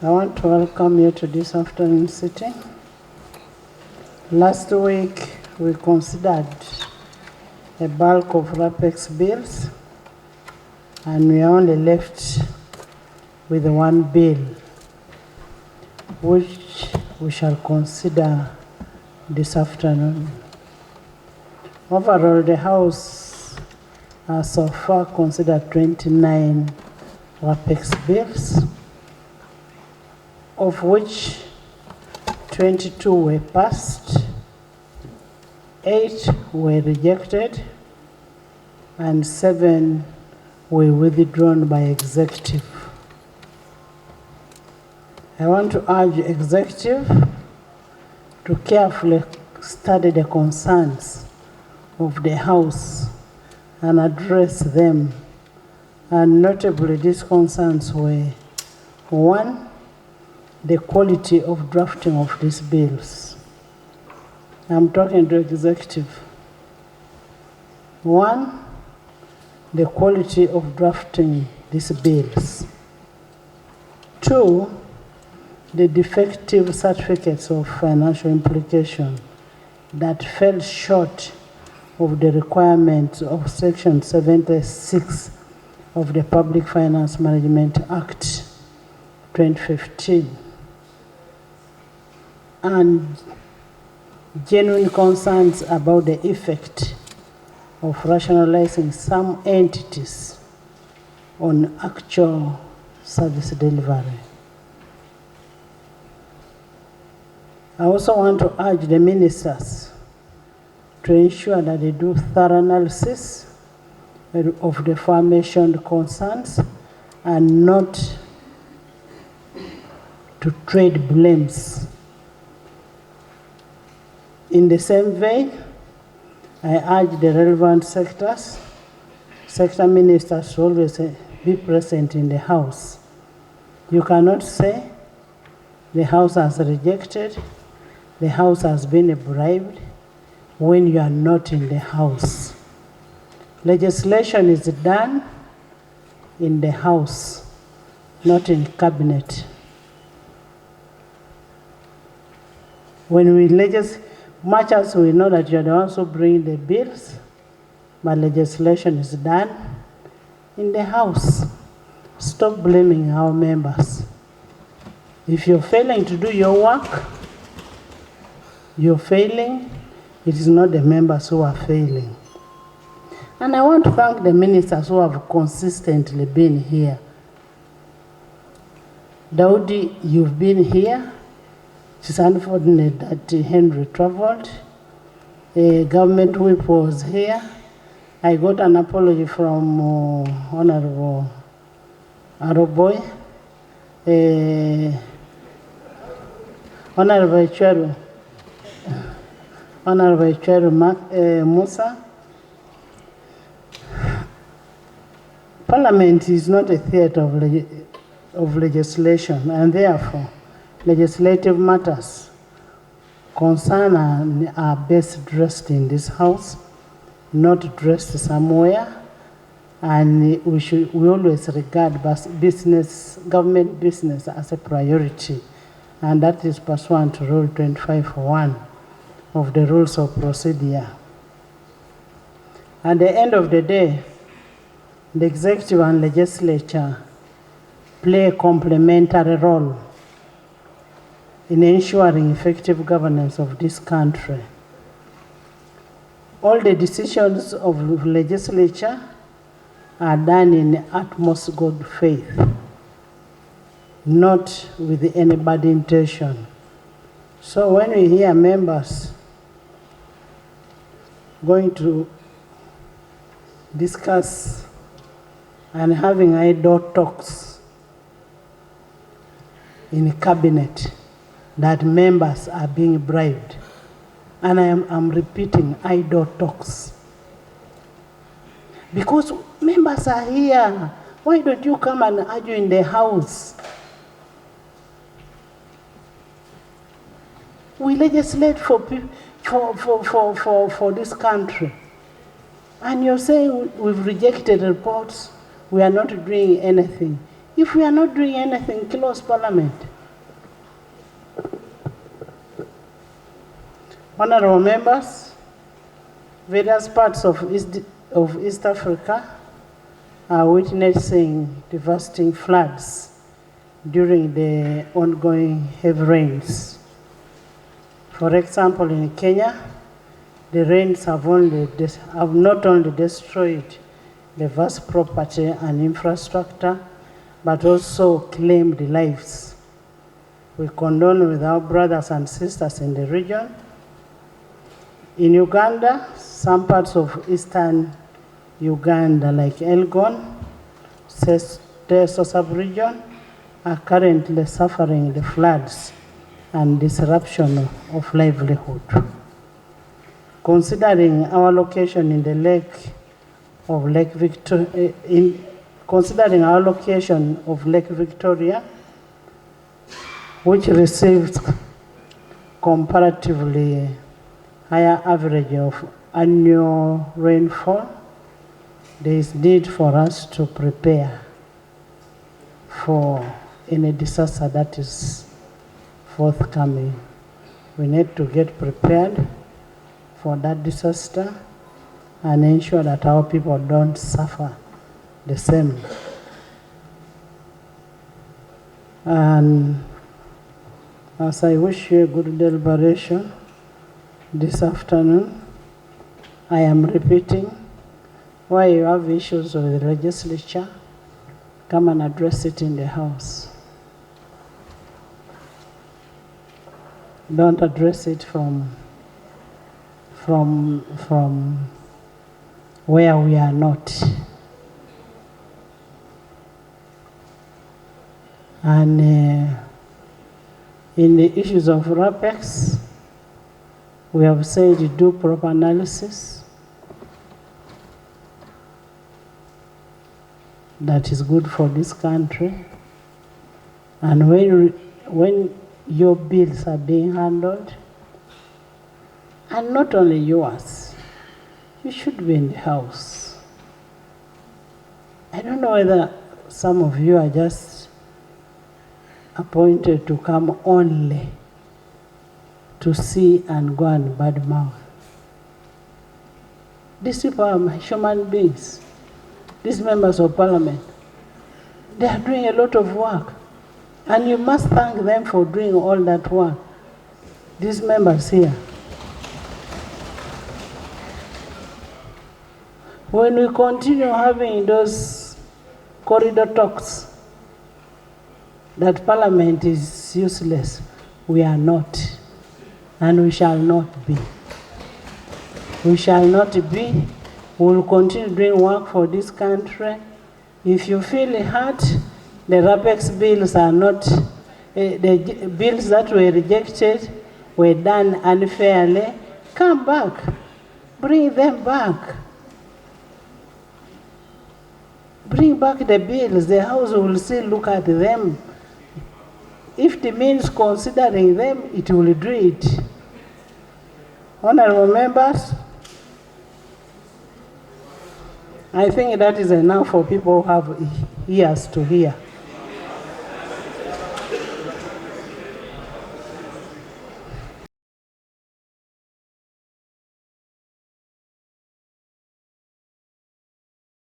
I want to welcome you to this afternoon sitting. Last week, we considered a bulk of RAPEX bills, and we are only left with one bill, which we shall consider this afternoon. Overall, the House has so far considered 29 RAPEX bills, of which 22 were passed, 8 were rejected, and 7 were withdrawn by executive. I want to urge executive to carefully study the concerns of the House and address them. And notably, these concerns were: 1, the quality of drafting of these bills. I'm talking to executive. 1, the quality of drafting these bills. 2, the defective certificates of financial implication that fell short of the requirements of Section 76 of the Public Finance Management Act 2015. And genuine concerns about the effect of rationalizing some entities on actual service delivery. I also want to urge the ministers to ensure that they do thorough analysis of the aforementioned concerns and not to trade blames. In the same vein, I urge the relevant sector ministers to always be present in the House. You cannot say the House has rejected, the House has been bribed, when you are not in the House. Legislation is done in the House, not in cabinet. When we legislate, much as we know that you are the ones who bring the bills, but legislation is done in the House. Stop blaming our members. If you're failing to do your work, you're failing. It is not the members who are failing. And I want to thank the ministers who have consistently been here. Daudi, you've been here. It's unfortunate that Henry traveled. Government whip was here. I got an apology from Honorable Aroboy. Honorable Cheru Musa. Parliament is not a theater of legislation, and therefore legislative matters concern are best dressed in this House, not dressed somewhere. And we always regard government business as a priority, and that is pursuant to Rule 25(1) of the Rules of Procedure. At the end of the day, the executive and legislature play a complementary role in ensuring effective governance of this country. All the decisions of the legislature are done in utmost good faith, not with any bad intention. So when we hear members going to discuss and having idle talks in cabinet, that members are being bribed. And I'm repeating, idle talks. Because members are here. Why don't you come and argue in the House? We legislate for this country. And you're saying we've rejected reports, we are not doing anything. If we are not doing anything, close Parliament. Honorable members, various parts of East Africa are witnessing devastating floods during the ongoing heavy rains. For example, in Kenya, the rains have not only destroyed the vast property and infrastructure, but also claimed lives. We condole with our brothers and sisters in the region. In Uganda, some parts of eastern Uganda, like Elgon, Teso sub-region, are currently suffering the floods and disruption of livelihood. Considering our location in the Lake Victoria, which receives comparatively higher average of annual rainfall, there is need for us to prepare for any disaster that is forthcoming. We need to get prepared for that disaster and ensure that our people don't suffer the same. And as I wish you a good deliberation this afternoon, I am repeating, why you have issues with the legislature, come and address it in the House. Don't address it from where we are not. And in the issues of RAPEX, we have said do proper analysis. That is good for this country. And when your bills are being handled, and not only yours, you should be in the House. I don't know whether some of you are just appointed to come only to see and go and badmouth. These people are human beings. These members of Parliament, they are doing a lot of work. And you must thank them for doing all that work. These members here. When we continue having those corridor talks that Parliament is useless, we are not. And we shall not be. We shall not be. We will continue doing work for this country. If you feel hurt, the RAPEX bills are not, the bills that were rejected were done unfairly, come back. Bring them back. Bring back the bills. The House will still look at them. If it means considering them, it will do it. Honorable members, I think that is enough for people who have ears to hear.